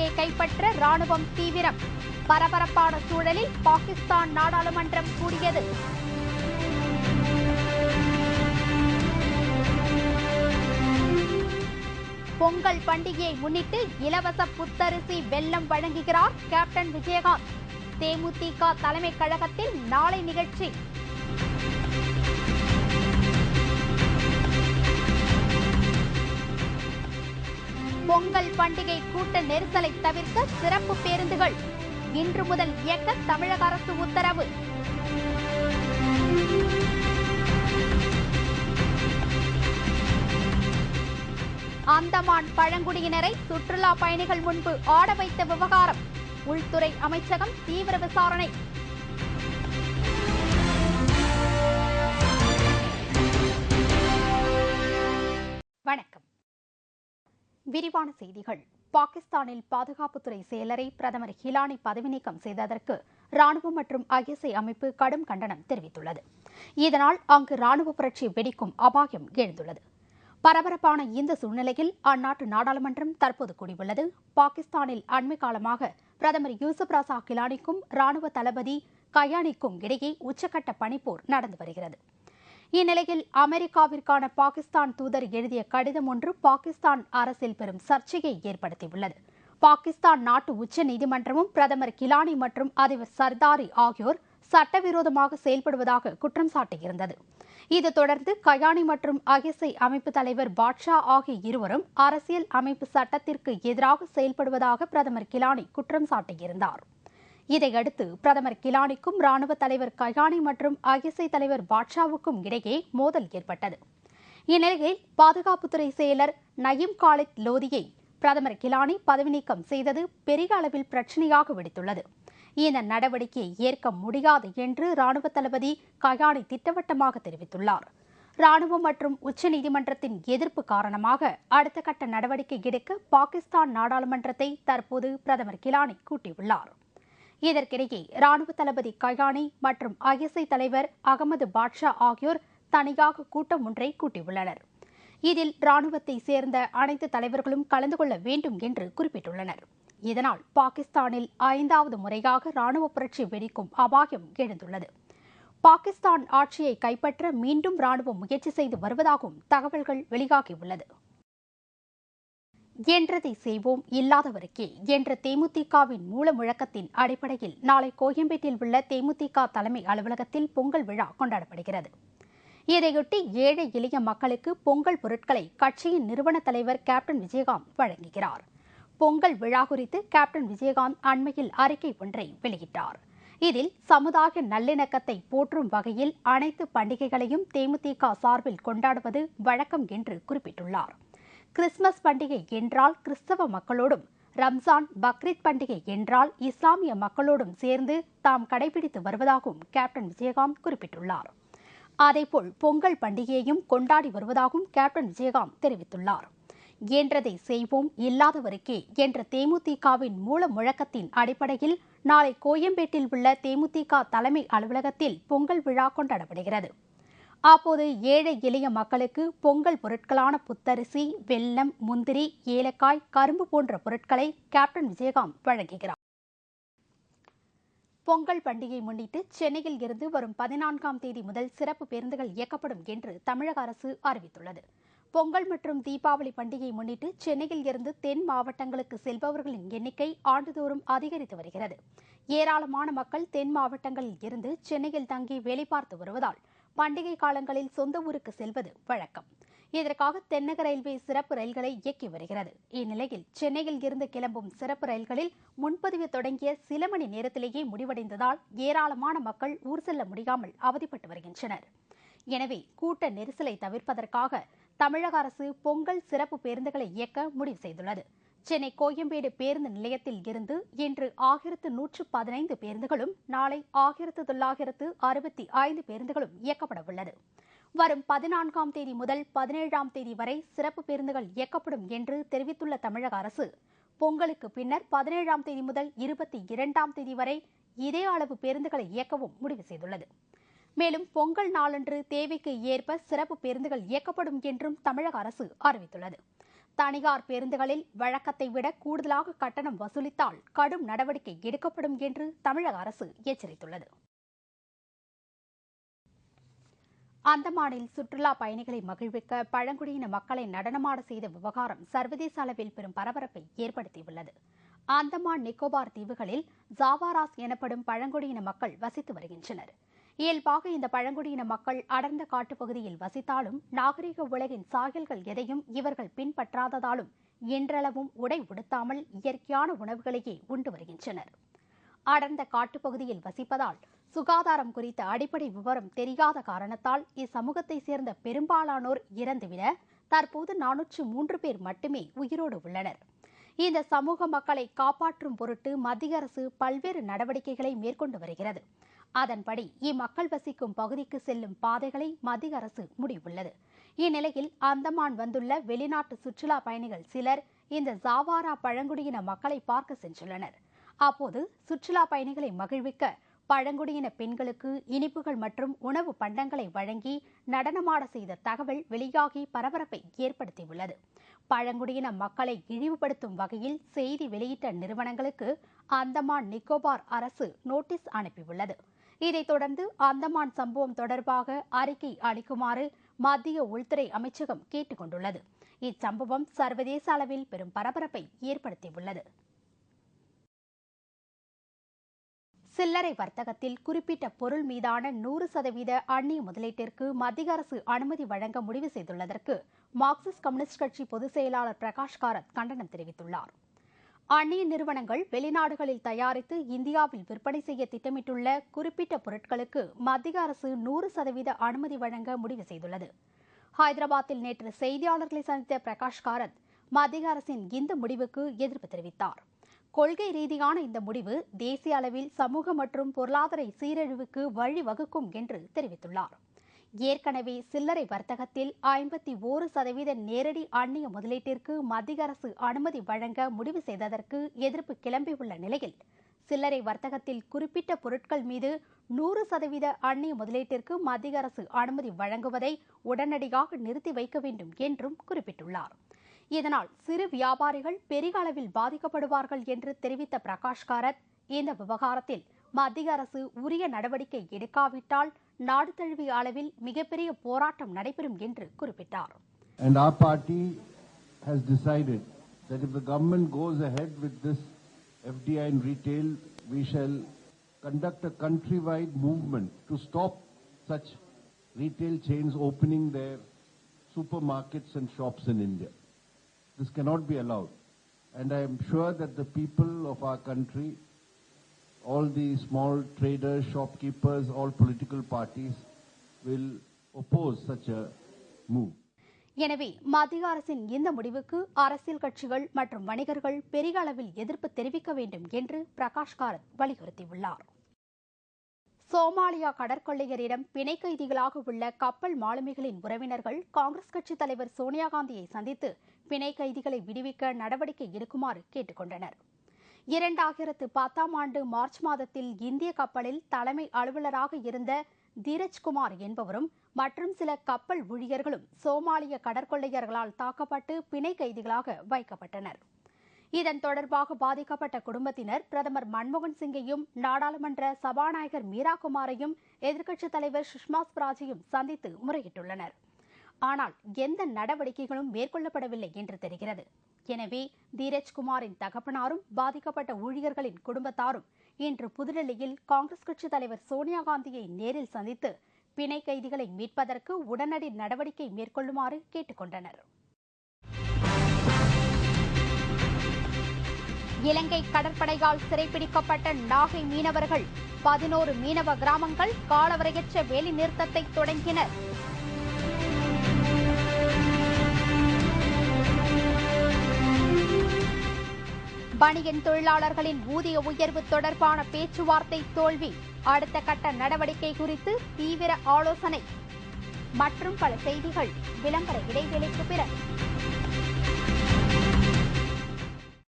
ஆட்சியை கைப்பற்ற ராணுவம் தீவிரம். பரபரப்பான சூழலில் பாகிஸ்தான் நாடாளுமன்றம் கூடியது. பொங்கல் பண்டிகையை முன்னிட்டு இலவச புத்தரிசி வெல்லம் வழங்குகிறார் கேப்டன் விஜயகாந்த். தேமுதிக தலைமை கழகத்தில் நாளை நிகழ்ச்சி. பொங்கல் பண்டிகை கூட்ட நெரிசலை தவிர்க்க சிறப்பு பேருந்துகள் இன்று முதல் இயக்க தமிழக அரசு உத்தரவு. அந்தமான் பழங்குடியினரை சுற்றுலா பயணிகள் முன்பு ஆட வைத்த விவகாரம் உள்துறை அமைச்சகம் தீவிர விசாரணை. வணக்கம். விரிவான செய்திகள். பாகிஸ்தானில் பாதுகாப்புத்துறை செயலரை பிரதமர் ஹிலானி பதவி நீக்கம் செய்ததற்கு ராணுவம் மற்றும் ஐஎஸ்ஐ அமைப்பு கடும் கண்டனம் தெரிவித்துள்ளது. இதனால் அங்கு ராணுவ புரட்சி வெடிக்கும் அபாயம் எழுந்துள்ளது. பரபரப்பான இந்த சூழ்நிலையில் அந்நாட்டு நாடாளுமன்றம் தற்போது கூடியுள்ளது. பாகிஸ்தானில் அண்மை காலமாக பிரதமர் யூசுப் ராசா கிலானிக்கும் ராணுவ தளபதி கயானிக்கும் இடையே உச்சக்கட்ட பனிப்போர் நடந்து வருகிறது. இந்நிலையில் அமெரிக்காவிற்கான பாகிஸ்தான் தூதர் எழுதிய கடிதம் ஒன்று பாகிஸ்தான் அரசில் பெரும் சர்ச்சையை ஏற்படுத்தியுள்ளது. பாகிஸ்தான் நாட்டு உச்ச நீதிமன்றமும் பிரதமர் கிலானி மற்றும் அதிபர் சர்தாரி ஆகியோர் சட்டவிரோதமாக செயல்படுவதாக குற்றம் சாட்டியிருந்தது. இது தொடர்ந்து கயானி மற்றும் ஐஎஸ்ஐ அமைப்பு தலைவர் பாட்ஷா ஆகிய இருவரும் அரசியல் அமைப்பு சட்டத்திற்கு எதிராக செயல்படுவதாக பிரதமர் கிலானி குற்றம் சாட்டியிருந்தார். இதையடுத்து பிரதமர் கிலானிக்கும் ராணுவ தலைவர் கயானி மற்றும் ஐஎஸ்ஐ தலைவர் பாட்ஷாவுக்கும் இடையே மோதல் ஏற்பட்டது. இந்நிலையில் பாதுகாப்புத்துறை செயலர் நயீம் காலித் லோதியை பிரதமர் கிலானி பதவி நீக்கம் செய்தது பெரிய அளவில் பிரச்சினையாக வெடித்துள்ளது. இந்த நடவடிக்கையை ஏற்க முடியாது என்று ராணுவ தளபதி கயானி திட்டவட்டமாக தெரிவித்துள்ளார். ராணுவம் மற்றும் உச்சநீதிமன்றத்தின் எதிர்ப்பு காரணமாக அடுத்த கட்ட நடவடிக்கை எடுக்க பாகிஸ்தான் நாடாளுமன்றத்தை தற்போது பிரதமர் கிலானி கூட்டியுள்ளார். இதற்கிடையே ராணுவ தளபதி கயானி மற்றும் ஐஎஸ்ஐ தலைவர் அகமது பாட்ஷா ஆகியோர் தனியாக கூட்டம் ஒன்றை கூட்டியுள்ளனர். இதில் ராணுவத்தை சேர்ந்த அனைத்து தலைவர்களும் கலந்து கொள்ள வேண்டும் என்று குறிப்பிட்டுள்ளனர். இதனால் பாகிஸ்தானில் 5வது முறையாக ராணுவ புரட்சி வெடிக்கும் அபாயம் எழுந்துள்ளது. பாகிஸ்தான் ஆட்சியை கைப்பற்ற மீண்டும் ராணுவம் முயற்சி செய்து வருவதாகவும் தகவல்கள் வெளியாகியுள்ளது. என்றதை செய்வோம் இல்லாதவருக்கே என்ற தேமுதிகவின் மூல முழக்கத்தின் அடிப்படையில் நாளை கோயம்பேட்டில் உள்ள தேமுதிக தலைமை அலுவலகத்தில் பொங்கல் விழா கொண்டாடப்படுகிறது. இதையொட்டி ஏழை எளிய மக்களுக்கு பொங்கல் பொருட்களை கட்சியின் நிறுவன தலைவர் கேப்டன் விஜயகாந்த் வழங்குகிறார். பொங்கல் விழா குறித்து கேப்டன் விஜயகாந்த் அண்மையில் அறிக்கை ஒன்றை வெளியிட்டார். இதில் சமுதாய நல்லிணக்கத்தை போற்றும் வகையில் அனைத்து பண்டிகைகளையும் தேமுதிக சார்பில் கொண்டாடுவது வழக்கம் என்று குறிப்பிட்டுள்ளார். கிறிஸ்துமஸ் பண்டிகை என்றால் கிறிஸ்தவ மக்களோடும், ரம்ஜான் பக்ரீத் பண்டிகை என்றால் இஸ்லாமிய மக்களோடும் சேர்ந்து தாம் கடைபிடித்து வருவதாகவும் கேப்டன் விஜயகாந்த் குறிப்பிட்டுள்ளார். அதேபோல் பொங்கல் பண்டிகையையும் கொண்டாடி வருவதாகவும் கேப்டன் விஜயகாந்த் தெரிவித்துள்ளார். என்றதை செய்வோம் இல்லாதவருக்கே என்ற தேமுதிகவின் மூல முழக்கத்தின் அடிப்படையில் நாளை கோயம்பேட்டில் உள்ள தேமுதிக தலைமை அலுவலகத்தில் பொங்கல் விழா கொண்டாடப்படுகிறது. அப்போது ஏழை எளிய மக்களுக்கு பொங்கல் பொருட்களான புத்தரிசி, வெல்லம், முந்திரி, ஏலக்காய், கரும்பு போன்ற பொருட்களை கேப்டன் விஜயகாந்த் வழங்குகிறார். பொங்கல் பண்டிகையை முன்னிட்டு சென்னையில் இருந்து வரும் 14ஆம் தேதி முதல் சிறப்பு பேருந்துகள் இயக்கப்படும் என்று தமிழக அரசு அறிவித்துள்ளது. பொங்கல் மற்றும் தீபாவளி பண்டிகையை முன்னிட்டு சென்னையில் இருந்து தென் மாவட்டங்களுக்கு செல்பவர்களின் எண்ணிக்கை ஆண்டுதோறும் அதிகரித்து வருகிறது. ஏராளமான மக்கள் தென் மாவட்டங்களில் இருந்து சென்னையில் தங்கி வேலை பார்த்து வருவதால் பண்டிகை காலங்களில் சொந்த ஊருக்கு செல்வது வழக்கம். இதற்காக தென்னக ரயில்வே சிறப்பு ரயில்களை இயக்கி வருகிறது. இந்நிலையில் சென்னையில் இருந்து கிளம்பும் சிறப்பு ரயில்களில் முன்பதிவு தொடங்கிய சில மணி நேரத்திலேயே முடிவடைந்ததால் ஏராளமான மக்கள் ஊர் செல்ல முடியாமல் அவதிப்பட்டு வருகின்றனர். எனவே கூட்ட நெரிசலை தவிர்ப்பதற்காக தமிழக அரசு பொங்கல் சிறப்பு பேருந்துகளை இயக்க முடிவு செய்துள்ளது. சென்னை கோயம்பேடு பேருந்து நிலையத்தில் இருந்து இன்று 1115 பேருந்துகளும் நாளை 1965 பேருந்துகளும் இயக்கப்பட உள்ளது. வரும் 14ஆம் தேதி முதல் 17ஆம் தேதி வரை சிறப்பு பேருந்துகள் இயக்கப்படும் என்று தெரிவித்துள்ள தமிழக அரசு, பொங்கலுக்கு பின்னர் 17ஆம் தேதி முதல் 22ஆம் தேதி வரை இதே அளவு பேருந்துகளை இயக்கவும் முடிவு செய்துள்ளது. மேலும் பொங்கல் நாளன்று தேவைக்கு ஏற்ப சிறப்பு பேருந்துகள் இயக்கப்படும் என்றும் தமிழக அரசு அறிவித்துள்ளது. தனியார் பேருந்துகளில் வழக்கத்தை விட கூடுதலாக கட்டணம் வசூலித்தால் கடும் நடவடிக்கை எடுக்கப்படும் என்று தமிழக அரசு எச்சரித்துள்ளது. அந்தமானில் சுற்றுலா பயணிகளை மகிழ்விக்க பழங்குடியின மக்களை நடனமாட செய்த விவகாரம் சர்வதேச அளவில் பெரும் பரபரப்பை ஏற்படுத்தியுள்ளது. அந்தமான் நிக்கோபார் தீவுகளில் ஜாவாராஸ் எனப்படும் பழங்குடியின மக்கள் வசித்து வருகின்றனர். இயல்பாக இந்த பழங்குடியின மக்கள் அடர்ந்த காட்டுப்பகுதியில் வசித்தாலும் நாகரிக உலகின் சாயல்கள் எதையும் இவர்கள் பின்பற்றாததாலும் இன்றளவும் உடை உடுத்தாமல் இயற்கையான உணவுகளையே உண்டு வருகின்றனர். அடர்ந்த காட்டுப்பகுதியில் வசிப்பதால் சுகாதாரம் குறித்த அடிப்படை விவரம் தெரியாத காரணத்தால் இச்சமூகத்தைச் சேர்ந்த பெரும்பாலானோர் இறந்துவிட தற்போது 403 பேர் மட்டுமே உயிரோடு உள்ளனர். இந்த சமூக மக்களை காப்பாற்றும் பொருட்டு மத்திய அரசு பல்வேறு நடவடிக்கைகளை மேற்கொண்டு வருகிறது. அதன்படி இம்மக்கள் வசிக்கும் பகுதிக்கு செல்லும் பாதைகளை மத்திய அரசு முடிவுள்ளது. இந்நிலையில் அந்தமான் வந்துள்ள வெளிநாட்டு சுற்றுலா பயணிகள் சிலர் இந்த ஜாவாரா பழங்குடியின மக்களை பார்க்க சென்றுள்ளனர். அப்போது சுற்றுலா பயணிகளை மகிழ்விக்க பழங்குடியின பெண்களுக்கு இனிப்புகள் மற்றும் உணவு பண்டங்களை வழங்கி நடனமாட செய்த தகவல் வெளியாகி பரபரப்பை ஏற்படுத்தியுள்ளது. பழங்குடியின மக்களை இழிவுபடுத்தும் வகையில் செய்தி வெளியிட்ட நிறுவனங்களுக்கு அந்தமான் நிக்கோபார் அரசு நோட்டீஸ் அனுப்பியுள்ளது. இதைத் தொடர்ந்து அந்தமான் சம்பவம் தொடர்பாக அறிக்கை அளிக்குமாறு மத்திய உள்துறை அமைச்சகம் கேட்டுக் கொண்டுள்ளது. இச்சம்பவம் சர்வதேச அளவில் பெரும் பரபரப்பை ஏற்படுத்தியுள்ளது. சில்லறை வர்த்தகத்தில் குறிப்பிட்ட பொருள் மீதான 100% அந்நிய முதலீட்டிற்கு மத்திய அரசு அனுமதி வழங்க முடிவு செய்துள்ளதற்கு மார்க்சிஸ்ட் கம்யூனிஸ்ட் கட்சி பொதுச் செயலாளர் பிரகாஷ் காரத் கண்டனம் தெரிவித்துள்ளார். அந்நிய நிறுவனங்கள் வெளிநாடுகளில் தயாரித்து இந்தியாவில் விற்பனை செய்ய திட்டமிட்டுள்ள குறிப்பிட்ட பொருட்களுக்கு மத்திய அரசு 100% அனுமதி வழங்க முடிவு செய்துள்ளது. ஹைதராபாத்தில் நேற்று செய்தியாளர்களை சந்தித்த பிரகாஷ் காரத் மத்திய அரசின் இந்த முடிவுக்கு எதிர்ப்பு தெரிவித்தார். கொள்கை ரீதியான இந்த முடிவு தேசிய அளவில் சமூக மற்றும் பொருளாதார சீரழிவுக்கு வழிவகுக்கும் என்று தெரிவித்துள்ளார். ஏற்கனவே சில்லறை வர்த்தகத்தில் 51% நேரடி அந்நிய முதலீட்டிற்கு மத்திய அரசு அனுமதி வழங்க முடிவு செய்ததற்கு எதிர்ப்பு கிளம்பியுள்ள நிலையில் சில்லறை வர்த்தகத்தில் குறிப்பிட்ட பொருட்கள் மீது 100% அந்நிய முதலீட்டிற்கு மத்திய அரசு அனுமதி வழங்குவதை உடனடியாக நிறுத்தி வைக்க வேண்டும் என்றும் குறிப்பிட்டுள்ளார். இதனால் சிறு வியாபாரிகள் பெரிய அளவில் பாதிக்கப்படுவார்கள் என்று தெரிவித்த பிரகாஷ் காரத் இந்த விவகாரத்தில் மத்திய அரசு உரிய நடவடிக்கை எடுக்காவிட்டால் நாடு தழுவிய அளவில் மிகப்பெரிய போராட்டம் நடைபெறும் என்று குறிப்பிட்டார். And our party has decided that if the government goes ahead with this FDI in retail, we shall conduct a countrywide movement to stop such retail chains opening their supermarkets and shops in India. This cannot be allowed. And I am sure that the people of our country, all the small traders, shopkeepers, all political parties will oppose such a move. எனவே மத்திய அரசின் இந்த முடிவுக்கு அரசியல் கட்சிகள் மற்றும் வணிகர்கள் பெரிய அளவில் எதிர்ப்பு தெரிவிக்க வேண்டும் என்று பிரகாஷ் காரத் வலியுறுத்தியுள்ளார். சோமாலியா கடற்கொள்ளையரிடம் பிணை கைதிகளாக உள்ள கப்பல் மாலுமிகளின் உறவினர்கள் காங்கிரஸ் கட்சித் தலைவர் சோனியா காந்தியை சந்தித்து பிணை கைதிகளை விடுவிக்க நடவடிக்கை எடுக்குமாறு கேட்டுக் கொண்டனர். 2010ஆம் ஆண்டு மார்ச் மாதத்தில் இந்திய கப்பலில் தலைமை அலுவலராக இருந்த தீரஜ்குமார் என்பவரும் மற்றும் சில கப்பல் ஊழியர்களும் சோமாலிய கடற்கொள்ளையர்களால் தாக்கப்பட்டு பிணை கைதிகளாக வைக்கப்பட்டனர். இதன் தொடர்பாக பாதிக்கப்பட்ட குடும்பத்தினர் பிரதமர் மன்மோகன் சிங்கையும் நாடாளுமன்ற சபாநாயகர் மீரா குமாரையும் எதிர்க்கட்சித் தலைவர் சுஷ்மா ஸ்வராஜையும் சந்தித்து முறையிட்டுள்ளனர். ஆனால் எந்த நடவடிக்கைகளும் மேற்கொள்ளப்படவில்லை என்று தெரிகிறது. எனவே தீரஜ்குமாரின் தகப்பனாரும் பாதிக்கப்பட்ட ஊழியர்களின் குடும்பத்தாரும் இன்று புதுடெல்லியில் காங்கிரஸ் கட்சித் தலைவர் சோனியா காந்தியை நேரில் சந்தித்து பிணை கைதிகளை மீட்பதற்கு உடனடி நடவடிக்கை மேற்கொள்ளுமாறு கேட்டுக் கொண்டனர். இலங்கை கடற்படையால் சிறைப்பிடிக்கப்பட்ட நாகை மீனவர்கள் 11 மீனவ கிராமங்கள் காலவரையற்ற வேலைநிறுத்தத்தை தொடங்கினர். பனியன் தொழிலாளர்களின் ஊதிய உயர்வு தொடர்பான பேச்சுவார்த்தை தோல்வி, அடுத்த கட்ட நடவடிக்கை குறித்து தீவிர ஆலோசனை மற்றும் பல செய்திகள் விளம்பர இடைவேளைக்கு பிறகு.